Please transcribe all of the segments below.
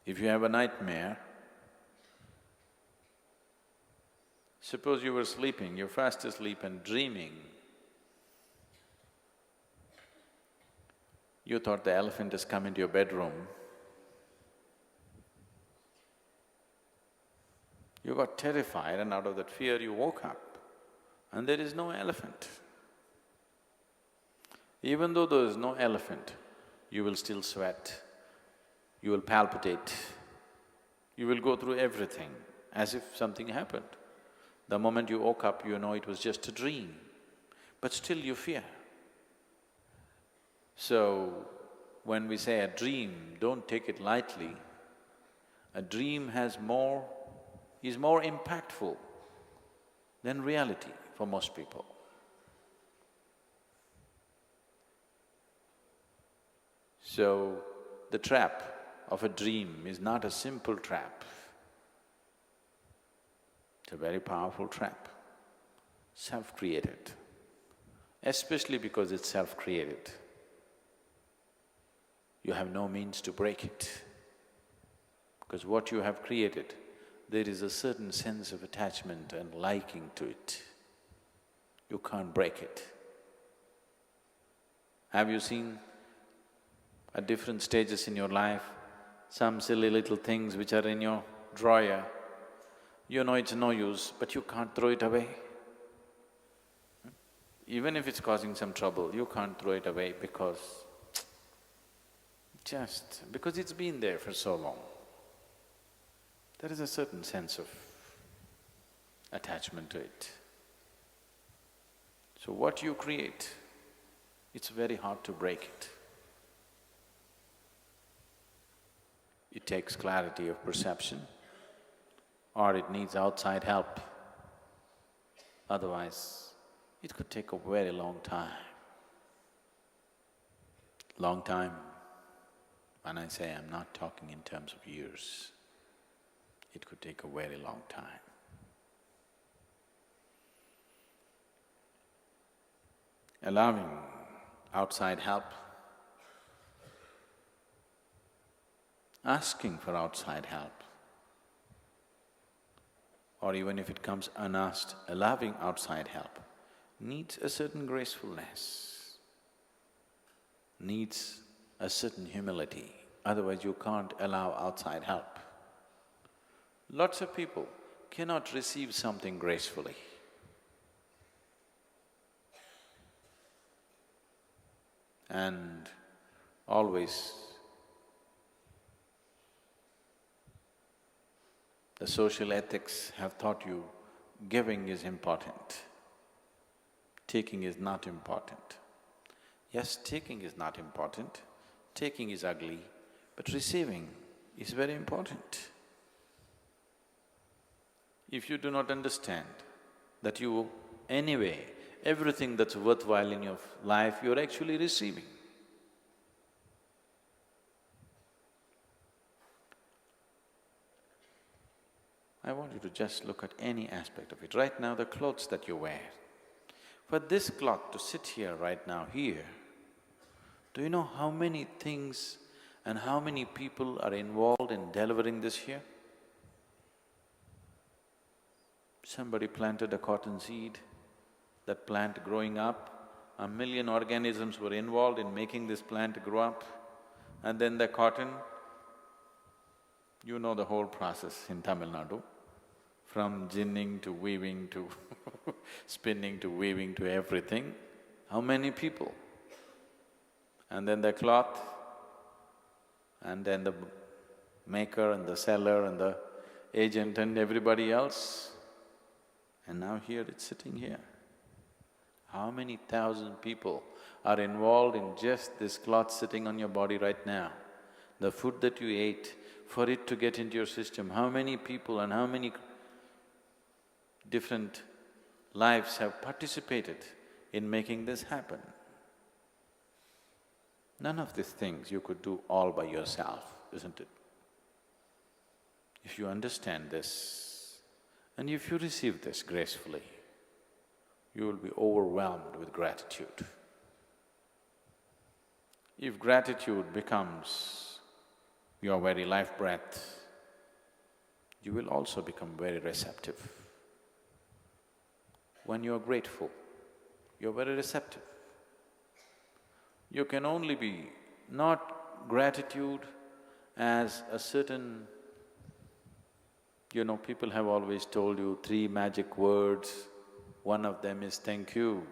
If you have a nightmare, suppose you were sleeping, you're fast asleep and dreaming. You thought the elephant has come into your bedroom. You got terrified and out of that fear you woke up and there is no elephant. Even though there is no elephant, you will still sweat, you will palpitate, you will go through everything as if something happened. The moment you woke up, you know it was just a dream, but still you fear. So, when we say a dream, don't take it lightly. A dream is more impactful than reality for most people. So, the trap of a dream is not a simple trap. It's a very powerful trap, self-created, especially because it's self-created. You have no means to break it, because what you have created, there is a certain sense of attachment and liking to it. You can't break it. Have you seen at different stages in your life, some silly little things which are in your drawer, you know it's no use, but you can't throw it away? Even if it's causing some trouble, you can't throw it away because it's been there for so long. There is a certain sense of attachment to it. So what you create, it's very hard to break it. It takes clarity of perception or it needs outside help. Otherwise, it could take a very long time. Long time, when I say I'm not talking in terms of years, it could take a very long time. Allowing outside help, asking for outside help, or even if it comes unasked, allowing outside help needs a certain gracefulness, needs a certain humility, otherwise you can't allow outside help. Lots of people cannot receive something gracefully. And always the social ethics have taught you giving is important, taking is not important. Yes, taking is not important, taking is ugly, but receiving is very important. If you do not understand that you, anyway, everything that's worthwhile in your life, you're actually receiving. I want you to just look at any aspect of it. Right now, the clothes that you wear. For this cloth to sit here right now, here, do you know how many things and how many people are involved in delivering this here? Somebody planted a cotton seed, that plant growing up, 1,000,000 organisms were involved in making this plant grow up, and then the cotton, you know the whole process in Tamil Nadu, from ginning to weaving to spinning to weaving to everything, how many people? And then the cloth, and then the maker and the seller and the agent and everybody else, and now here it's sitting here. How many thousand people are involved in just this cloth sitting on your body right now? The food that you ate, for it to get into your system, how many people and how many different lives have participated in making this happen? None of these things you could do all by yourself, isn't it? If you understand this, and if you receive this gracefully, you will be overwhelmed with gratitude. If gratitude becomes your very life breath, you will also become very receptive. When you're grateful, you're very receptive. You can only be not gratitude as a certain… people have always told you 3 magic words, one of them is thank you,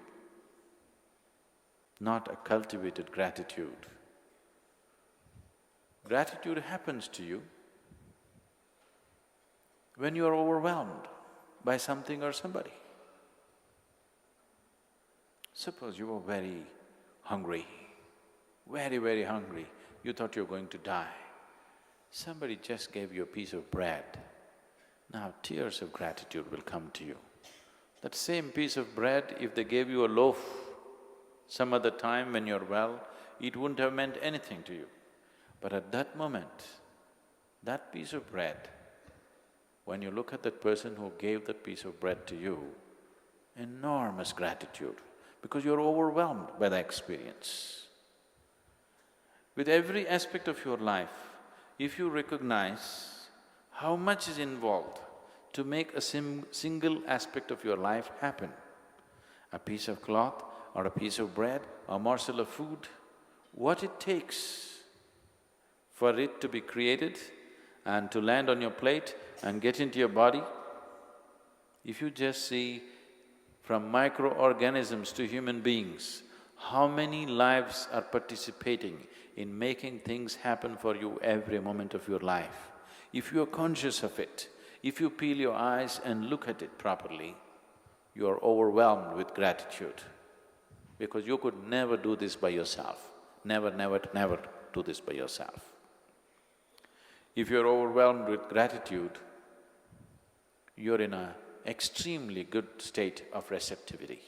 not a cultivated gratitude. Gratitude happens to you when you are overwhelmed by something or somebody. Suppose you were very hungry, very hungry, you thought you were going to die. Somebody just gave you a piece of bread. Now tears of gratitude will come to you. That same piece of bread, if they gave you a loaf some other time when you're well, it wouldn't have meant anything to you. But at that moment, that piece of bread, when you look at that person who gave that piece of bread to you, enormous gratitude, because you're overwhelmed by the experience. With every aspect of your life, if you recognize how much is involved to make a single aspect of your life happen, a piece of cloth or a piece of bread, a morsel of food, what it takes for it to be created and to land on your plate and get into your body, if you just see from microorganisms to human beings, how many lives are participating in making things happen for you every moment of your life. If you are conscious of it, if you peel your eyes and look at it properly, you are overwhelmed with gratitude, because you could never do this by yourself. Never do this by yourself. If you're overwhelmed with gratitude, you're in an extremely good state of receptivity.